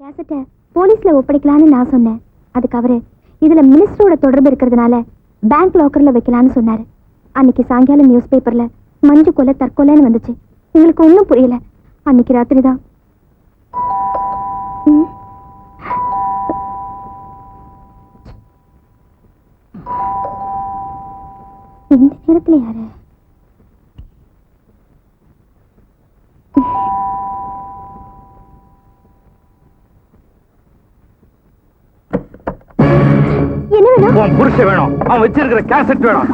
கேசட்டை போலீஸ்ல ஒப்படைக்கலான்னு நான் சொன்னேன். அதுக்கு அவரு இதுல மினிஸ்டரோட தொடர்பு இருக்கிறதுனால பேங்க் லாக்கர்ல வைக்கலான்னு சொன்னாரு. அன்னைக்கு சாயங்காலம் நியூஸ் பேப்பர்ல மஞ்சு கொலை தற்கொலைன்னு வந்துச்சு. எங்களுக்கு ஒன்றும் புரியல. அன்னைக்கு ராத்திரி தான் இந்த நேரத்துல யாரு? என்ன வேணும்? உன் புருஷன் வேணும். அவன் வச்சிருக்கிற கேசட் வேணும்.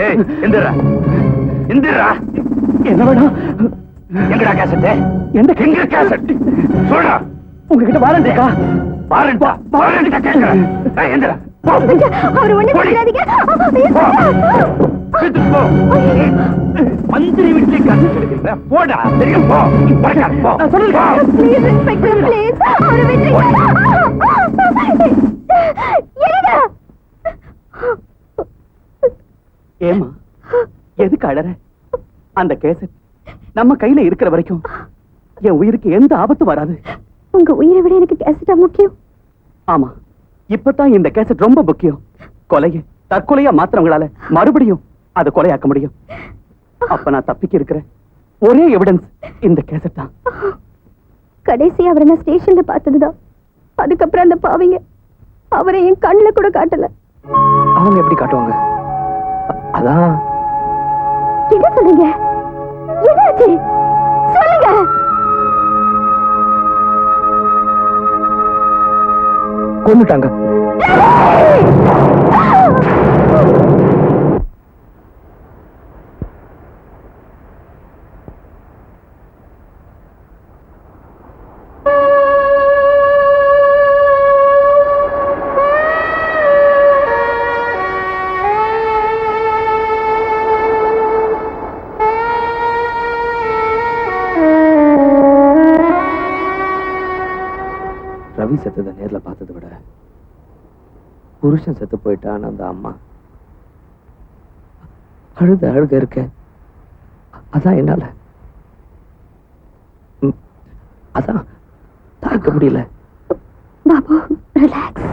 ஏய், எந்திரா எந்திரா. என்ன வேணும்? எங்கடா கேசட்? எங்க கேசட் சொல்றா. உங்ககிட்ட வாரண்ட் இருக்கா? வாரண்டா வாரண்டா கேக்குறேன். ஏய், எந்திரா. அவர் ஒண்ணு பண்ணாதீங்க. மந்திரி வீட்டுல கேசட் எடுக்கிறீங்களா? போடா, தெரியும் போ. போ. சொல்லுங்க. Please inspector, please. அவர் விட்டுருங்க. ஏமா எதுக்கு அழற? அந்த கேசட் நம்ம கையில இருக்கிற வரைக்கும் என் உயிருக்கு எந்த ஆபத்து வராது. உங்க உயிரை விட எனக்கு கேசட்டா முக்கியம். ஆமா, இப்பதான் இந்த கேசட் ரொம்ப முக்கியம். கொலைய தற்கொலையா மாத்திரங்களால மறுபடியும் அதை கொலையாக்க முடியும். அப்ப நான் தப்பிக்க இருக்கிற ஒரே எவிடன்ஸ் இந்த கேசட் தான். கடைசி அவரை நான் ஸ்டேஷன்ல பார்த்ததுதான். அதுக்கப்புறம் அந்த பாவிங்க அவரை என் கண்ணுல கூட காட்டல. அவங்க எப்படி காட்டுவாங்க? அதான். என்ன சொல்றீங்க? என்னாச்சு சொல்லுங்க. கொன்னுட்டாங்க. ரவி செத்ததை நேர்ல பார்த்ததை விட புருஷன் செத்து போயிட்டான் அந்த அம்மா அழுக இருக்க. அதான் என்னால அதான் தாக்க முடியல. பாபு, ரிலாக்ஸ்.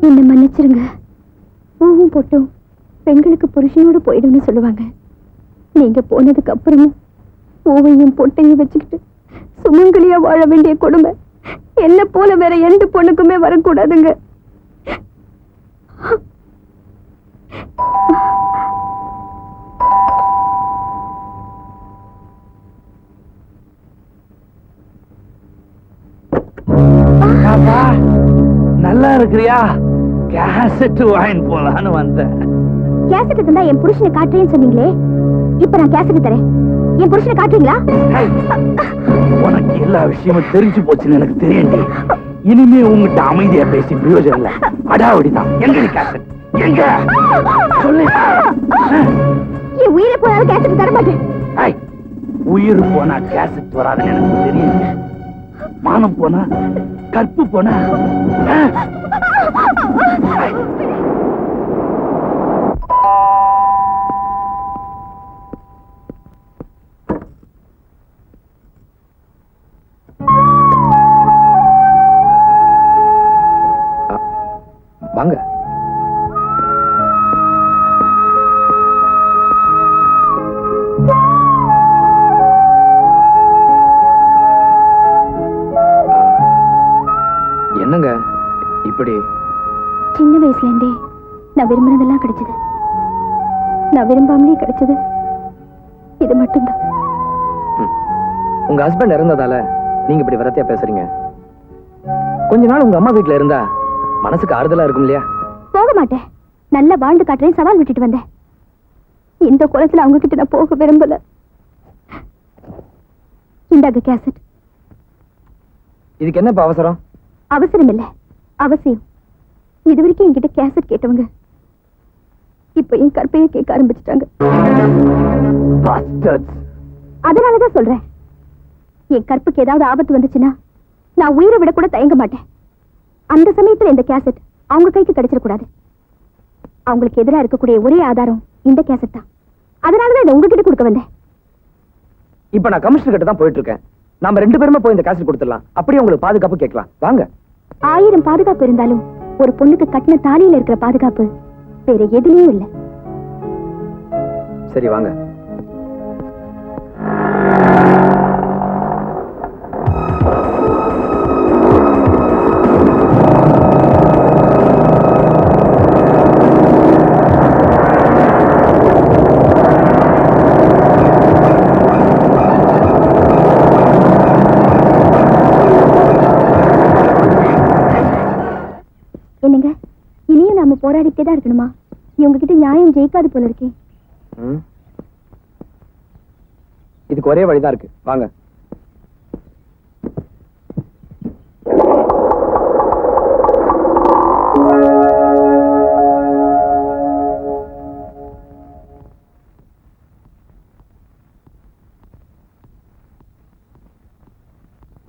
என்ன மன்னிச்சிருங்க. பூவும் போட்டும் பெண்களுக்கு புருஷனோடு போயிடும்னு சொல்லுவாங்க. நீங்க போனதுக்கு அப்புறமும் பூவையும் பொட்டையும் வச்சுக்கிட்டு சுமங்கலியா வாழ வேண்டிய கொடுமை என்ன போல வேற எந்த பொண்ணுக்குமே வரக்கூடாதுங்க. நல்லா இருக்கிறியா? கேசட் வாங்கி போலான்னு வந்தேன். கேசட் தந்தா என் புருஷனை காட்டுறேன்னு சொன்னீங்களே, இப்ப நான் கேசட் தரேன். என் புருஷனை காட்டுறீங்களா? உனக்கு எல்லா விஷயமும் தெரிஞ்சு போச்சுன்னு எனக்கு தெரியுண்டி. இனிமே உங்ககிட்ட அமைதியா பேசி பிரயோஜனம் இல்ல. அடாவடிதான். எங்க கேசட்? எங்க சொல்லு. என் உயிரை போனாலும் கேசட் தர மாட்டேன். உயிர் போனா கேசட் வராதுன்னு எனக்கு தெரியும். மானம் போனா கற்பு போனா வாங்க. என்னங்க இப்படி? சின்ன வயசுல இருந்தே நான் விரும்பினதெல்லாம் கிடைச்சது. நான் விரும்பாமலே கிடைச்சது இது மட்டும்தான். உங்க ஹஸ்பண்ட் இறந்ததால நீங்க இப்படி வரத்தையா பேசுறீங்க? கொஞ்ச நாள் உங்க அம்மா வீட்டுல இருந்தா மனசுக்கு ஆறுதலா இருக்கும் இல்லையா? போக மாட்டேன். நல்லா வாழ்ந்து காட்டுறேன் சவால் விட்டுட்டு வந்தேன். இந்த குளத்துல அவங்க கிட்ட நான் போக விரும்பல. இந்தாங்க கேசட். இதுக்கு என்ன இப்ப அவசரம்? அவசரம் இல்ல, அவசியம். இதுவரைக்கும் என்கிட்ட கேசட் கேட்டவங்க இப்ப என் கற்பையை கேட்க ஆரம்பிச்சுட்டாங்க. அதனாலதான் சொல்றேன், என் கற்புக்கு ஏதாவது ஆபத்து வந்துச்சுன்னா நான் உயிரை விட கூட தயங்க மாட்டேன். அந்த சமயத்துல இந்த கேசட் அவங்க கைக்கு கிடைச்சிடக்கூடாது. அவங்களுக்கு எதிராக இருக்கக்கூடிய ஒரே ஆதாரம் இந்த கேசட் தான். அதனாலதான் இதை உங்ககிட்ட கொடுக்க வந்தேன். இப்ப நான் கமிஷனர் கிட்ட தான் போயிட்டு இருக்கேன். நாம 2 பேருமே போய் இந்த கேசட் கொடுத்துடலாம். அப்படியே உங்களுக்கு பாதுகாப்பு கேட்கலாம். வாங்க. 1000 பாதுகாப்பு இருந்தாலும் ஒரு பொண்ணுக்கு கட்டின தாலியில இருக்கிற பாதுகாப்பு வேற எதுலயும் இல்ல. சரி வாங்க. என்னங்க, இனியும் நாம போராடிட்டே தான் இருக்கணுமா? இவங்க கிட்ட நியாயம் ஜெயிக்காது போல இருக்கே. இதுக்கு ஒரே வழிதான் இருக்கு. வாங்க.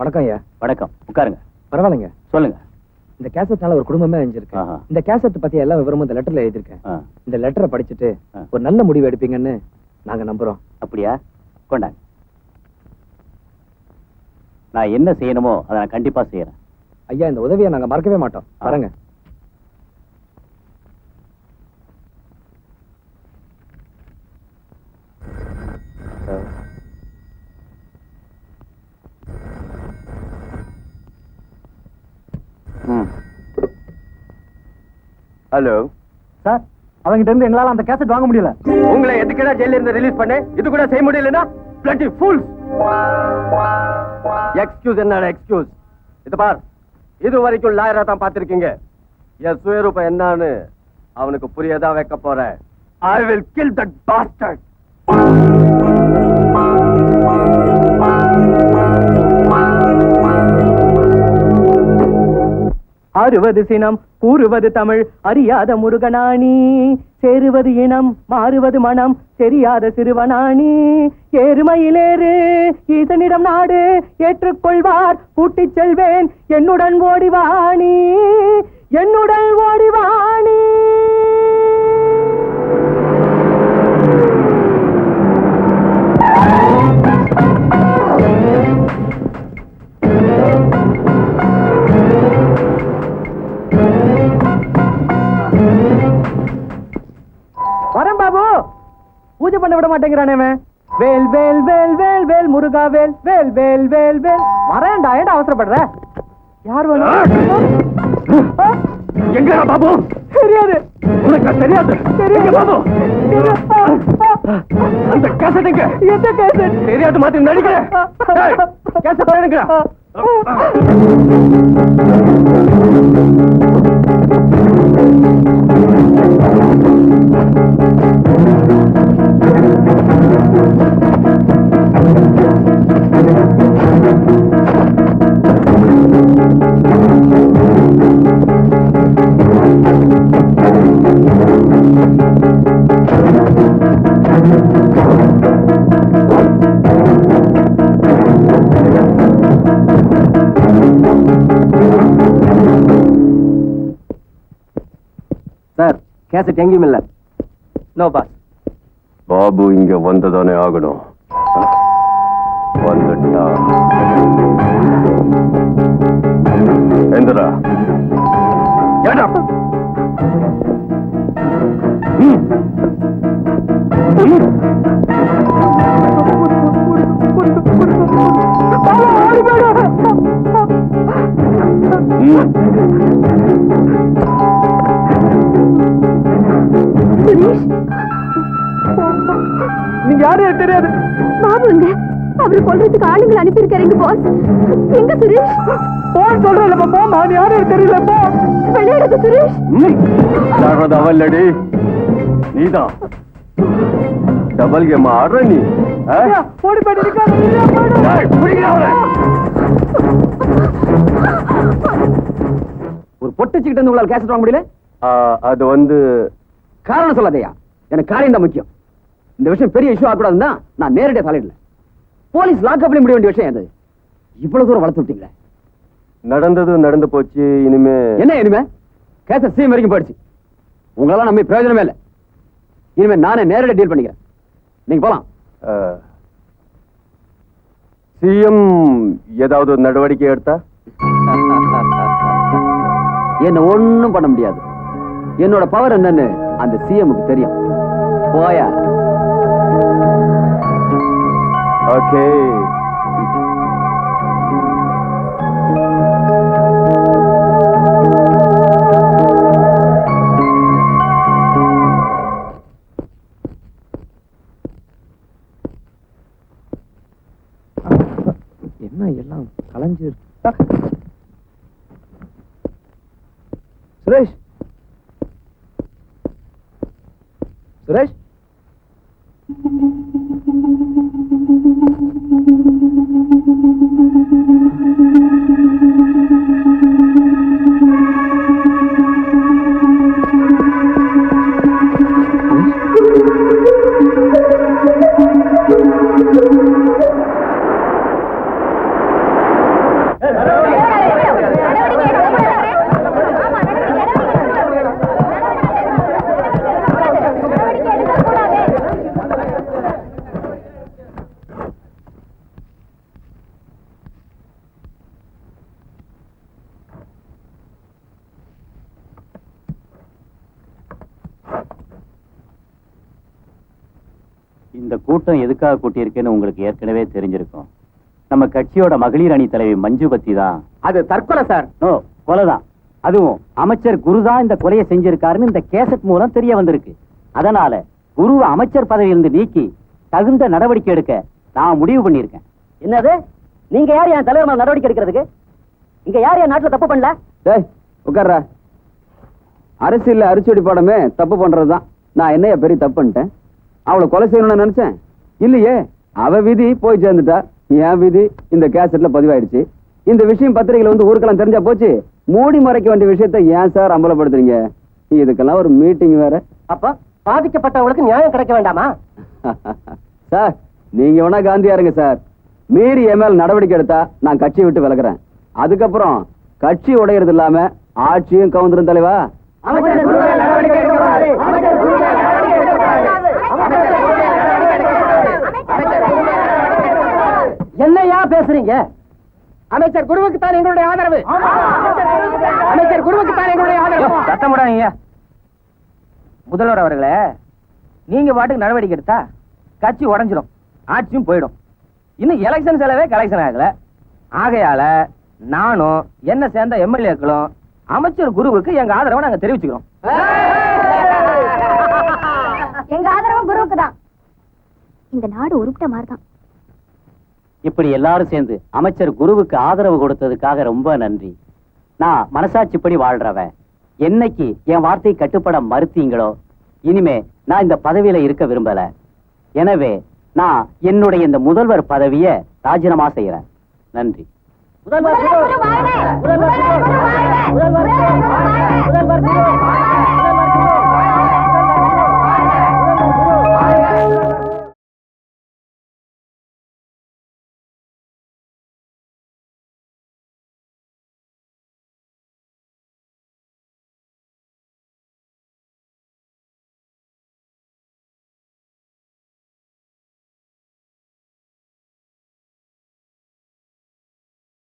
வணக்கம் ஐயா. வணக்கம், உட்காருங்க. பரவாயில்லைங்க, சொல்லுங்க. இந்த கேசட்னால ஒரு குடும்பமே அழிஞ்சிருக்கு. ஆஹா. இந்த கேசட் பத்தி எல்லா விவரமும் இந்த லெட்டர்ல எழுதியிருக்கேன். ஆ, இந்த லெட்டரை படிச்சுட்டு ஆ. ஒரு நல்ல முடிவு எடுப்பீங்கன்னு நாங்க நம்புறோம். அப்படியா? கொண்டாங்க. நான் என்ன செய்யணுமோ அதை நான் கண்டிப்பா செய்யறேன். ஐயா, இந்த உதவியை நாங்க மறக்கவே மாட்டோம். ஆ. வரங்க. ஹலோ சார், அவங்கிட்ட இருந்து எங்களால அந்த கேசட் வாங்க முடியல. உங்களை எதுக்குடா ஜெயில இருந்து ரிலீஸ் பண்ணு? இது கூட செய்ய முடியலனா bloody fools. எக்ஸ்கியூஸ் என்னடா எக்ஸ்கியூஸ்? இது பார், இது வரைக்கும் லாயரா தான் பாத்திருக்கீங்க. என் சுயரூபம் என்னன்னு அவனுக்கு புரியதா வைக்க போறேன். I will kill that bastard. ஆறுவது சினம், கூறுவது தமிழ், அறியாத முருகனாணி. சேருவது இனம், மாறுவது மனம், தெரியாத சிறுவனாணி. ஏறுமையிலேறு, ஈசனிடம் நாடு, ஏற்றுக்கொள்வார், கூட்டிச் செல்வேன், என்னுடன் ஓடிவாணி, என்னுடன் ஓடிவாணி. வரேன் பாபு. பூஜை பண்ண விட மாட்டேங்கிறானே அவன். வேல் வேல் வேல் வேல் வேல் முருகா வேல் வேல் வேல் வேல் வேல். வரேன்டா, ஏன்டா அவசரப்படுற? யார் வேணும்? எங்க பாபு? தெரியாது. உனக்கு தெரியாது? தெரியாது பாபு. அந்த கேசட் எங்க? எந்த கேசட்? தெரியாது மாதிரி நடிக்கிறேன். கேசட் எடுக்கிறா. சார், கேசட் எங்கேயும் இல்ல. No pass. பாபு இங்க வந்ததானே ஆகணும். வந்துட்டா எந்திரா. ஏடா நீங்க யாரு தெரியாது. பாபுங்க, அவரு கொல்றதுக்கு ஆளுங்களை அனுப்பியிருக்காருங்க பாஸ். எங்க சுரேஷ்? போன் சொல்றேன், போமா. நீ யாரு தெரியல. போ விளையாடுது சுரேஷ். யாரது அவல்லடி? நீதான் டபுள் கேம் ஆடுற நீ. ஓடி போயிட்டு ஒரு பொட்டுச்சுக்கிட்டு இருந்து உங்களால் கேசட் வாங்க முடியல. அது வந்து காரணம் சொல்லாதையா. எனக்கு காரியம் தான் முக்கியம். இந்த விஷயம் பெரிய இஷ்யூ ஆகக்கூடாதுன்னு தான் நான் நேரடியாக தலையிடல. போலீஸ் லாக்அப்ல முடிய வேண்டிய விஷயம் அது. இவ்வளவு தூரம் வளர்த்து விட்டீங்களே. நடந்தது நடந்து போச்சு. இனிமே என்ன இனிமே? கேசட் சீம் வரைக்கும் போயிடுச்சு. உங்களால நம்ம பிரயோஜனமே இல்லை. இனிமே நானே நேரடியாக டீல் பண்ணிக்கிறேன். நீங்க போலாம். சிஎம் ஏதாவது நடவடிக்கை எடுத்தா? என்ன ஒண்ணும் பண்ண முடியாது. என்னோட பவர் என்னன்னு அந்த சிஎம்க்கு தெரியும். போயா. ஓகே. என்ன எல்லாம் கலைஞ்சு சுரேஷ், சுரேஷ், இந்த கூட்டம் எதுக்காக கூட்டியிருக்குன்னு உங்களுக்கு ஏற்கனவே தெரிஞ்சிருக்கும். நம்ம கட்சியோட மகளிர் அணி தலைவி மஞ்சு பத்தி தான். அது தற்கொலை சார். ஓ, கொலைதான். அதுவும் அமைச்சர் குருதான் இந்த கொலையை செஞ்சிருக்காருன்னு இந்த கேசட் மூலம் தெரிய வந்திருக்கு. அதனால குருவை அமைச்சர் பதவியிலிருந்து நீக்கி தகுந்த நடவடிக்கை எடுக்க நான் முடிவு பண்ணியிருக்கேன். என்னது? நீங்க யார் என் தலைவர் மேல நடவடிக்கை எடுக்கிறதுக்கு? இங்க யார் என் நாட்டுல தப்பு பண்ணல? டேய் உட்கார்றா. அரசியல்ல அரிச்சொடி பாடமே தப்பு பண்றதுதான். நான் என்னைய பெரிய தப்பு பண்ணிட்டேன்? அவளை கொலை செய்யணும்னு நினைச்சேன்? இல்லையே. அவ விதி போய் சேர்ந்துட்டா. என் விதி இந்த கேசட்ல பதிவாயிடுச்சு. இந்த விஷயம் பத்திரிகையில வந்து ஊருக்கெல்லாம் தெரிஞ்சா போச்சு. மூடி மறைக்க வேண்டிய விஷயத்தை ஏன் சார் அம்பலப்படுத்துறீங்க? இதுக்கெல்லாம் ஒரு மீட்டிங் வேற. அப்ப பாதிக்கப்பட்டவங்களுக்கு நியாயம் கிடைக்க வேண்டாமா? சார், நீங்க வேணா காந்தியா இருங்க சார். மீறி என் மேல் நடவடிக்கை எடுத்தா நான் கட்சியை விட்டு விலகுறேன். அதுக்கப்புறம் கட்சி உடையறது இல்லாம ஆட்சியும் கவுந்துரும் தலைவா. என்னையா பேசுறீங்க? அமைச்சர் குருவுக்கு தான் எங்களுடைய ஆதரவு. அமைச்சர் குருவுக்கு தான் எங்களுடைய ஆதரவு. சத்தமிடாதீங்க. முதல்வர் அவர்களே, நீங்க பாட்டுக்கு நடவடிக்கை எடுத்தா கட்சி உடைஞ்சிடும், ஆட்சியும் போயிடும். இன்னும் எலெக்ஷன் செலவே கலெக்ஷன் ஆகல. ஆகையால நானும் என்ன சேர்ந்த எம்எல்ஏக்களும் அமைச்சர் குருவுக்கு எங்க ஆதரவை நாங்க தெரிவிச்சுக்கிறோம். எங்க ஆதரவு குருவுக்கு தான். இந்த நாடு உருப்பிட்ட மாதிரி தான். இப்படி எல்லாரும் சேர்ந்து அமைச்சர் குருவுக்கு ஆதரவு கொடுத்ததுக்காக ரொம்ப நன்றி. நான் மனசாட்சிப்படி வாழ்றவன். என்னைக்கு என் வார்த்தை கட்டுப்பட மறுத்தீங்களோ இனிமே நான் இந்த பதவியில இருக்க விரும்பல. எனவே நான் என்னுடைய இந்த முதல்வர் பதவியை ராஜினாமா செய்யறேன். நன்றி. முதல்வர் குரு வாழ்க! முதல்வர் குரு வாழ்க! முதல்வர் குரு வாழ்க! முதல்வர் குரு வாழ்க!